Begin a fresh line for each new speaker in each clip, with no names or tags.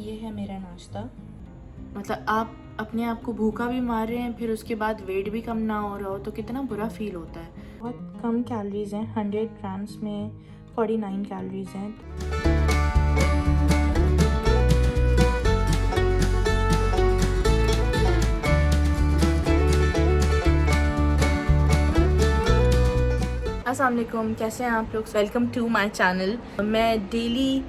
ये है मेरा नाश्ता।
मतलब आप अपने आप को भूखा भी मार रहे हैं, फिर उसके बाद वेट भी कम ना हो रहा हो तो कितना बुरा फील होता है।
बहुत कम कैलोरीज हैं, 100 ग्राम्स में 49 कैलोरीज हैं।
अस्सलाम वालेकुम, कैसे हैं आप लोग। Welcome to my channel. मैं डेली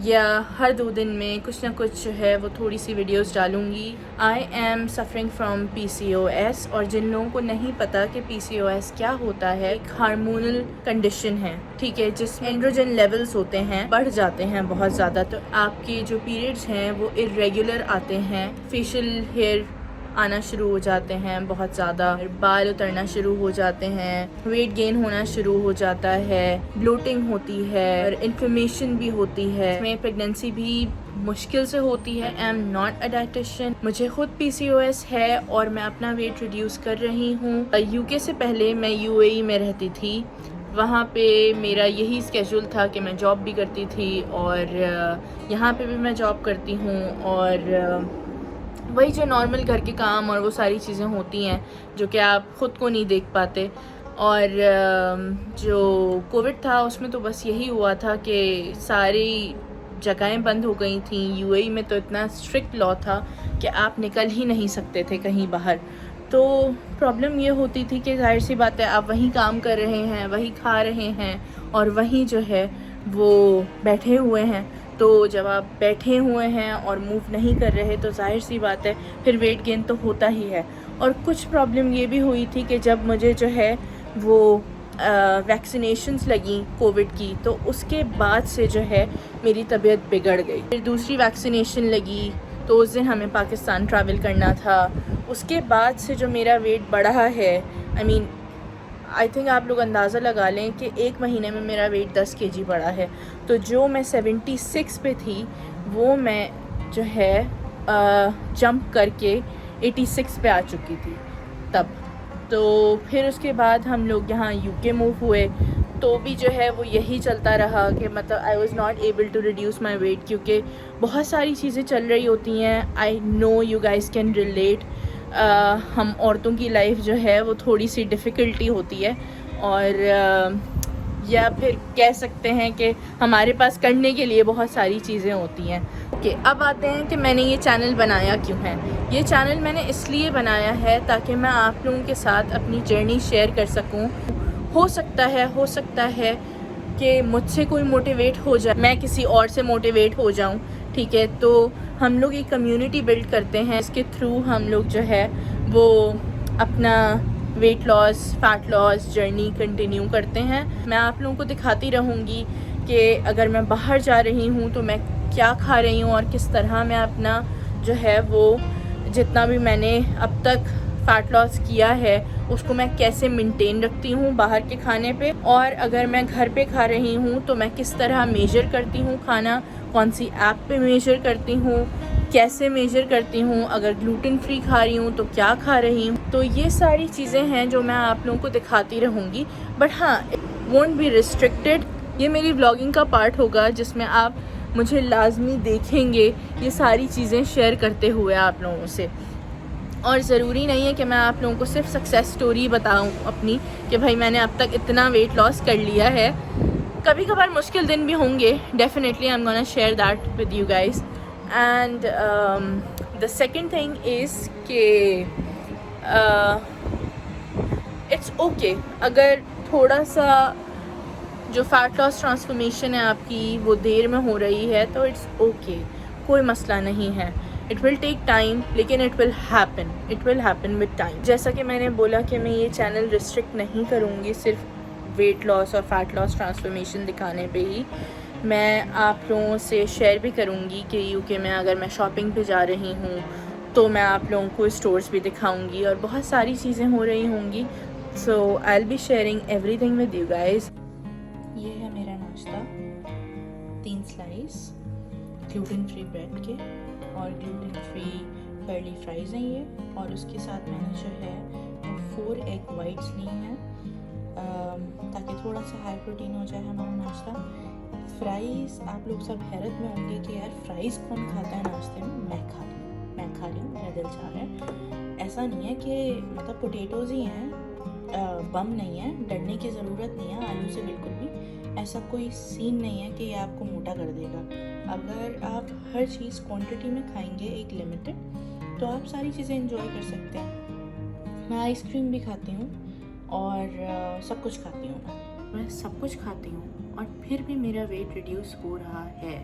या हर 2 दिन में कुछ ना कुछ जो है वो थोड़ी सी वीडियोस डालूंगी। I am suffering from PCOS, और जिन लोगों को नहीं पता कि PCOS क्या होता है, एक हार्मोनल कंडीशन है, ठीक है, जिसमें एंड्रोजन लेवल्स होते हैं, बढ़ जाते हैं बहुत ज़्यादा। तो आपके जो पीरियड्स हैं वो इरेगुलर आते हैं, फेशियल हेयर आना शुरू हो जाते हैं बहुत ज़्यादा, बाल उतरना शुरू हो जाते हैं, वेट गेन होना शुरू हो जाता है, ब्लोटिंग होती है और इन्फ्लेमेशन भी होती है। इसमें प्रेगनेंसी भी मुश्किल से होती है। I am not a dietitian, मुझे खुद PCOS है और मैं अपना वेट रिड्यूस कर रही हूँ। UK से पहले मैं UAE में रहती थी। वहाँ पे मेरा यही स्केड्यूल था कि मैं जॉब भी करती थी और यहाँ पे भी मैं जॉब करती हूँ, और वही जो नॉर्मल घर के काम और वो सारी चीज़ें होती हैं जो कि आप ख़ुद को नहीं देख पाते। और जो कोविड था उसमें तो बस यही हुआ था कि सारी जगहें बंद हो गई थी। UAE में तो इतना स्ट्रिक्ट लॉ था कि आप निकल ही नहीं सकते थे कहीं बाहर। तो प्रॉब्लम ये होती थी कि जाहिर सी बात है, आप वहीं काम कर रहे हैं, वहीं खा रहे हैं और वहीं जो है वो बैठे हुए हैं। तो जब आप बैठे हुए हैं और मूव नहीं कर रहे तो जाहिर सी बात है फिर वेट गेन तो होता ही है। और कुछ प्रॉब्लम ये भी हुई थी कि जब मुझे जो है वो वैक्सीनेशंस लगी कोविड की, तो उसके बाद से जो है मेरी तबीयत बिगड़ गई। फिर दूसरी वैक्सीनेशन लगी तो उस दिन हमें पाकिस्तान ट्रैवल करना था। उसके बाद से जो मेरा वेट बढ़ा है, आई थिंक आप लोग अंदाज़ा लगा लें कि 1 महीने में मेरा वेट 10 kg बढ़ा है। तो जो मैं 76 पे थी वो मैं जो है जंप करके 86 पे आ चुकी थी तब। तो फिर उसके बाद हम लोग यहाँ UK मूव हुए तो भी जो है वो यही चलता रहा कि मतलब I was not able to reduce my weight, क्योंकि बहुत सारी चीज़ें चल रही होती हैं। I know you guys can relate. हम औरतों की लाइफ जो है वो थोड़ी सी डिफ़िकल्टी होती है, और या फिर कह सकते हैं कि हमारे पास करने के लिए बहुत सारी चीज़ें होती हैं। ओके, अब आते हैं कि मैंने ये चैनल बनाया क्यों है। ये चैनल मैंने इसलिए बनाया है ताकि मैं आप लोगों के साथ अपनी जर्नी शेयर कर सकूं। हो सकता है कि मुझसे कोई मोटिवेट हो जाए, मैं किसी और से मोटिवेट हो जाऊं, ठीक है। तो हम लोग एक कम्युनिटी बिल्ड करते हैं, इसके थ्रू हम लोग जो है वो अपना weight loss, fat loss journey continue करते हैं। मैं आप लोगों को दिखाती रहूँगी कि अगर मैं बाहर जा रही हूँ तो मैं क्या खा रही हूँ और किस तरह मैं अपना जो है वो जितना भी मैंने अब तक फ़ैट लॉस किया है उसको मैं कैसे मेंटेन रखती हूँ बाहर के खाने पे, और अगर मैं घर पे खा रही हूँ तो मैं किस तरह मेजर करती हूँ खाना, कौन सी ऐप पे मेजर करती हूँ, कैसे मेजर करती हूँ, अगर ग्लूटेन फ्री खा रही हूँ तो क्या खा रही हूँ। तो ये सारी चीज़ें हैं जो मैं आप लोगों को दिखाती रहूँगी। बट हाँ, इट वोंट बी रिस्ट्रिक्टेड। ये मेरी व्लॉगिंग का पार्ट होगा जिसमें आप मुझे लाजमी देखेंगे ये सारी चीज़ें शेयर करते हुए आप लोगों से। और ज़रूरी नहीं है कि मैं आप लोगों को सिर्फ सक्सेस स्टोरी बताऊं अपनी कि भाई मैंने अब तक इतना वेट लॉस कर लिया है। कभी कभार मुश्किल दिन भी होंगे, definitely I am gonna share that with you guys. And the second thing is कि इट्स ओके अगर थोड़ा सा जो फैट लॉस ट्रांसफॉर्मेशन है आपकी वो देर में हो रही है, तो इट्स ओके, कोई मसला नहीं है। इट विल टेक टाइम, लेकिन it will happen with time. जैसा कि मैंने बोला कि मैं ये चैनल रिस्ट्रिक्ट नहीं करूँगी सिर्फ वेट लॉस और फैट लॉस ट्रांसफॉर्मेशन दिखाने पे ही। मैं आप लोगों से शेयर भी करूँगी कि UK में अगर मैं शॉपिंग पे जा रही हूँ तो मैं आप लोगों को स्टोर्स भी दिखाऊँगी और बहुत सारी चीज़ें हो रही होंगी। So I will be sharing everything with you guys.
ये है मेरा नाश्ता, 3 स्लाइस ग्लूटेन फ्री ब्रेड के और ग्लूटेन फ्री कर्ली फ्राइज़ हैं ये, और उसके साथ मैंने जो है 4 एग वाइट्स ली हैं ताकि थोड़ा सा हाई प्रोटीन हो जाए हमारा नाश्ता। फ्राइज़, आप लोग सब हैरत में होंगे कि यार फ्राइज़ कौन खाता है नाश्ते में। मैं खा रही हूँ, मेरा दिल चाह रहा है। ऐसा नहीं है कि मतलब पोटैटोज़ ही हैं, बम नहीं है, डरने की ज़रूरत नहीं है आलू से बिल्कुल भी। ऐसा कोई सीन नहीं है कि ये आपको मोटा कर देगा। अगर आप हर चीज़ क्वांटिटी में खाएंगे एक लिमिटेड, तो आप सारी चीज़ें एंजॉय कर सकते हैं। मैं आइसक्रीम भी खाती हूँ और सब कुछ खाती हूँ। मैं सब कुछ खाती हूँ और फिर भी मेरा वेट रिड्यूस हो रहा है।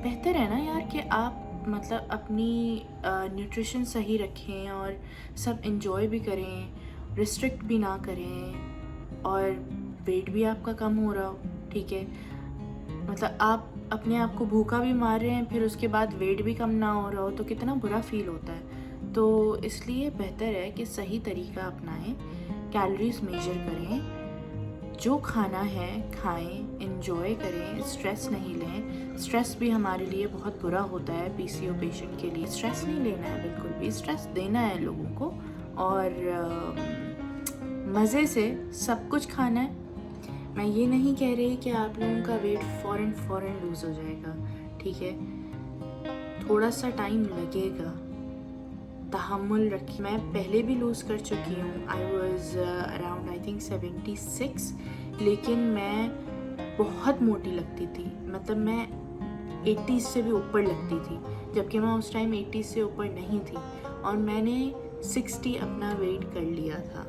बेहतर है ना यार कि आप मतलब अपनी न्यूट्रिशन सही रखें और सब एंजॉय भी करें, रिस्ट्रिक्ट भी ना करें और वेट भी आपका कम हो रहा हो। ठीक है, मतलब आप अपने आप को भूखा भी मार रहे हैं, फिर उसके बाद वेट भी कम ना हो रहा हो तो कितना बुरा फील होता है। तो इसलिए बेहतर है कि सही तरीका अपनाएं, कैलोरीज मेजर करें, जो खाना है खाएं, एंजॉय करें, स्ट्रेस नहीं लें। स्ट्रेस भी हमारे लिए बहुत बुरा होता है। पीसीओ पेशेंट के लिए स्ट्रेस नहीं लेना है बिल्कुल भी, स्ट्रेस देना है लोगों को और मज़े से सब कुछ खाना है। मैं ये नहीं कह रही कि आप लोगों का वेट फ़ौरन लूज़ हो जाएगा, ठीक है, थोड़ा सा टाइम लगेगा, तहम्मुल रखिए। मैं पहले भी लूज़ कर चुकी हूँ। I was around I think 76, लेकिन मैं बहुत मोटी लगती थी, मतलब मैं 80 से भी ऊपर लगती थी, जबकि मैं उस टाइम 80 से ऊपर नहीं थी और मैंने 60 अपना वेट कर लिया था।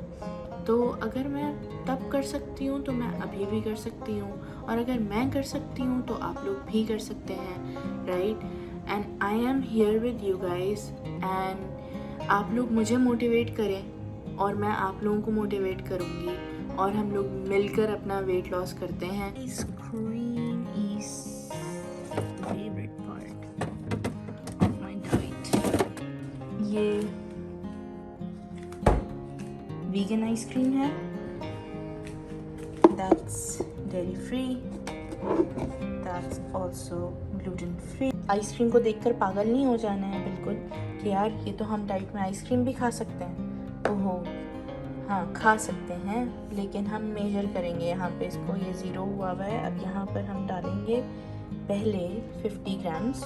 तो अगर मैं तब कर सकती हूँ तो मैं अभी भी कर सकती हूँ, और अगर मैं कर सकती हूँ तो आप लोग भी कर सकते हैं, right. And I am here with you guys, and आप लोग मुझे मोटिवेट करें और मैं आप लोगों को मोटिवेट करूँगी और हम लोग मिलकर अपना वेट लॉस करते हैं। Ice cream is the favourite part of my diet. ये वीगन आइसक्रीम है, that's dairy free, that's also gluten free. Ice cream को देखकर पागल नहीं हो जाना है बिल्कुल कि यार ये तो हम डाइट में आइसक्रीम भी खा सकते हैं। ओहो हाँ, खा सकते हैं, लेकिन हम मेजर करेंगे। यहाँ पे इसको ये 0 हुआ है। अब यहाँ पर हम डालेंगे पहले 50 ग्राम्स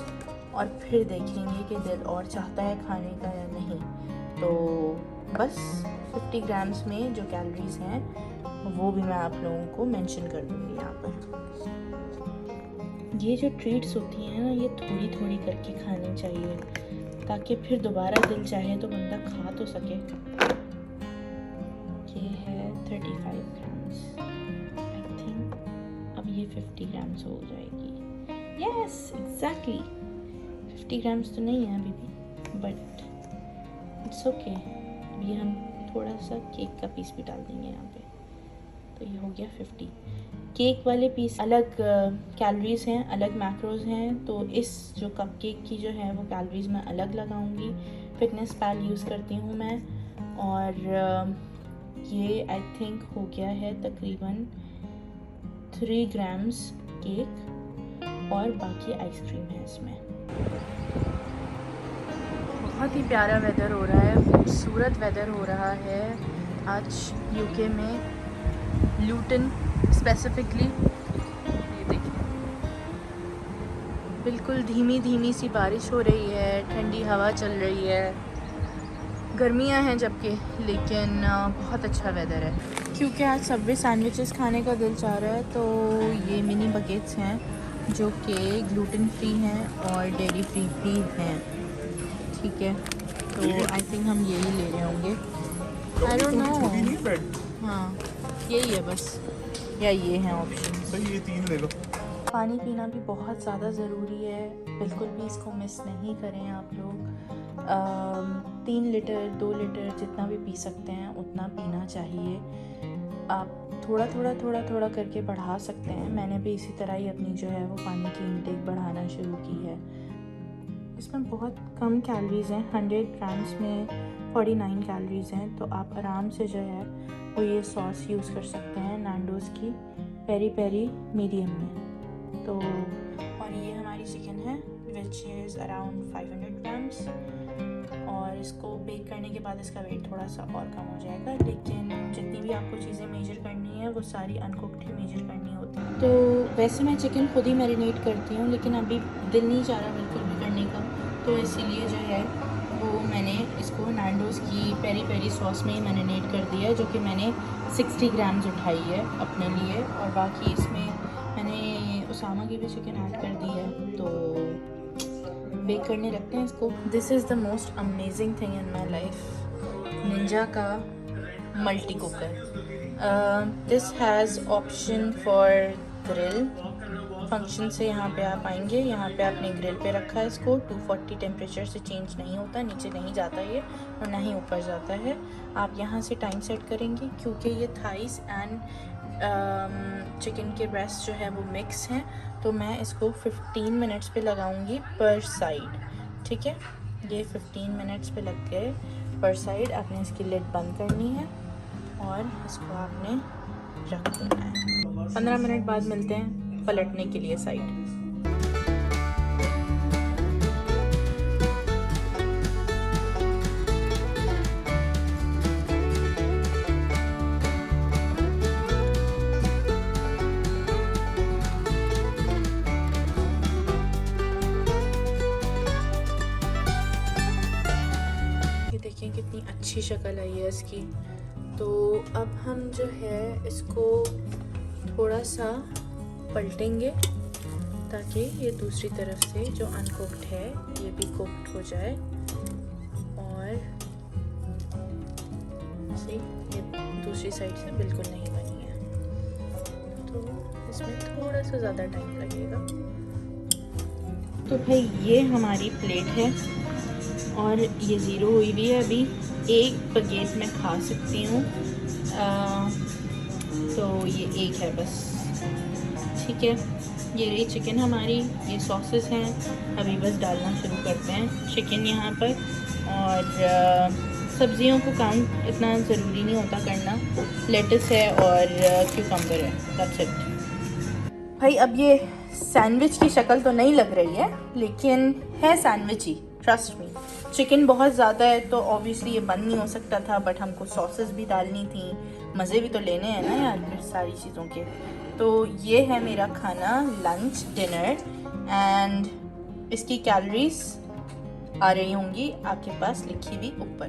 और फिर देखेंगे कि दिल और चाहता है खाने का या नहीं। तो बस 50 ग्राम्स में जो कैलोरीज हैं वो भी मैं आप लोगों को मेंशन कर दूँगी यहाँ पर। ये जो ट्रीट्स होती हैं ना, ये थोड़ी थोड़ी करके खानी चाहिए ताकि फिर दोबारा दिल चाहे तो बंदा खा तो सके। ये है 35 ग्राम्स आई थिंक। अब ये 50 ग्राम्स हो जाएगी। यस एग्जैक्टली 50 ग्राम्स तो नहीं है अभी भी, बट इट्स ओके। अब ये हम थोड़ा सा केक का पीस भी डाल देंगे यहाँ पे, तो ये हो गया 50। केक वाले पीस अलग कैलोरीज हैं, अलग मैक्रोज हैं, तो इस जो कप केक की जो है वो कैलोरीज मैं अलग लगाऊंगी। फिटनेस पैल यूज़ करती हूँ मैं, और ये आई थिंक हो गया है तकरीबन 3 ग्राम्स केक और बाकी आइसक्रीम है इसमें। बहुत ही प्यारा वेदर हो रहा है, खूबसूरत वेदर हो रहा है आज यूके में, ल्यूटन स्पेसिफिकली। ये देखिए बिल्कुल धीमी धीमी सी बारिश हो रही है, ठंडी हवा चल रही है, गर्मियां हैं जबकि, लेकिन बहुत अच्छा वेदर है। क्योंकि आज सबवे सैंडविचेस खाने का दिल चाह रहा है, तो ये मिनी बकेट्स हैं जो कि ग्लूटेन फ्री हैं और डेयरी फ्री भी हैं, ठीक है। तो आई थिंक हम यही ले रहे होंगे, आई डोंट नो। हाँ यही है बस, या ये हैं ऑप्शन।
सही, ये 3 ले लो।
पानी पीना भी बहुत ज़्यादा ज़रूरी है, बिल्कुल भी इसको मिस नहीं करें आप लोग। 3 लीटर 2 लीटर जितना भी पी सकते हैं उतना पीना चाहिए। आप थोड़ा थोड़ा करके बढ़ा सकते हैं। मैंने भी इसी तरह ही अपनी जो है वो पानी की इंटेक बढ़ाना शुरू की है। इसमें बहुत कम कैलोरीज हैं, 100 ग्राम्स में 49 कैलोरीज हैं, तो आप आराम से जो है वो ये सॉस यूज़ कर सकते हैं नैंडोज़ की पेरी पेरी मीडियम में। तो और ये हमारी चिकन है विच इज़ अराउंड 500 ग्राम्स, और इसको बेक करने के बाद इसका वेट थोड़ा सा और कम हो जाएगा। लेकिन जितनी भी आपको चीज़ें मेजर करनी है वो सारी अनकुक्ड ही मेजर करनी होती तो वैसे मैं चिकन खुद ही मैरिनेट करती हूँ, लेकिन अभी दिल नहीं चाह रहा बिल्कुल भी करने का, तो इसीलिए जो है वो मैंने इसको नैंडोज़ की पेरी पेरी सॉस में ही मैरिनेट कर दिया है, जो कि मैंने 60 ग्राम्स उठाई है अपने लिए, और बाकी इसमें मैंने उसामा की भी चिकन ऐड कर दी है। तो बेक करने रखते हैं इसको। This is the most amazing thing in my life, ninja का multi cooker. This has option for grill function से यहाँ पे आप आएंगे, यहाँ पे आपने ग्रिल पे रखा है इसको। 240 टेम्परेचर से चेंज नहीं होता, नीचे नहीं जाता ये और ना ही ऊपर जाता है। आप यहाँ से टाइम सेट करेंगे, क्योंकि ये थाइस एंड चिकन के ब्रेस्ट जो है वो मिक्स हैं, तो मैं इसको 15 मिनट्स पे लगाऊंगी पर साइड। ठीक है, ये 15 मिनट्स पे लग गए पर साइड। आपने इसकी लिड बंद करनी है और इसको आपने रख देना है। 15 मिनट बाद मिलते हैं पलटने के लिए साइड। ये देखिए कितनी अच्छी शक्ल आई है इसकी। तो अब हम जो है इसको थोड़ा सा पलटेंगे ताकि ये दूसरी तरफ से जो अनकुक्ड है ये भी कुक्ड हो जाए, और ये दूसरी साइड से बिल्कुल नहीं बनी है, तो इसमें थोड़ा सा ज़्यादा टाइम लगेगा। तो भाई ये हमारी प्लेट है और ये ज़ीरो हुई भी है। अभी एक बगेट मैं खा सकती हूँ, तो ये एक है बस। ठीक है, ये रही चिकन हमारी, ये सॉसेस हैं। अभी बस डालना शुरू करते हैं चिकन यहाँ पर, और सब्जियों को काउंट इतना ज़रूरी नहीं होता करना। लेटस है और क्यूकम्बर है, दैट्स इट। भाई अब ये सैंडविच की शक्ल तो नहीं लग रही है, लेकिन है सैंडविच ही, ट्रस्ट मी। चिकन बहुत ज़्यादा है तो ऑब्वियसली ये बंद नहीं हो सकता था, बट हमको सॉसेस भी डालनी थी, मज़े भी तो लेने हैं ना यार फिर सारी चीज़ों के। तो ये है मेरा खाना, लंच डिनर, एंड इसकी कैलोरीज आ रही होंगी आपके पास लिखी हुई ऊपर।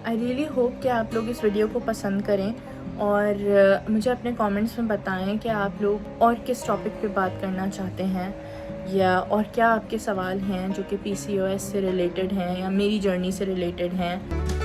आई रियली होप कि आप लोग इस वीडियो को पसंद करें और मुझे अपने कमेंट्स में बताएं कि आप लोग और किस टॉपिक पे बात करना चाहते हैं, या और क्या आपके सवाल हैं जो कि PCOS से रिलेटेड हैं या मेरी जर्नी से रिलेटेड हैं।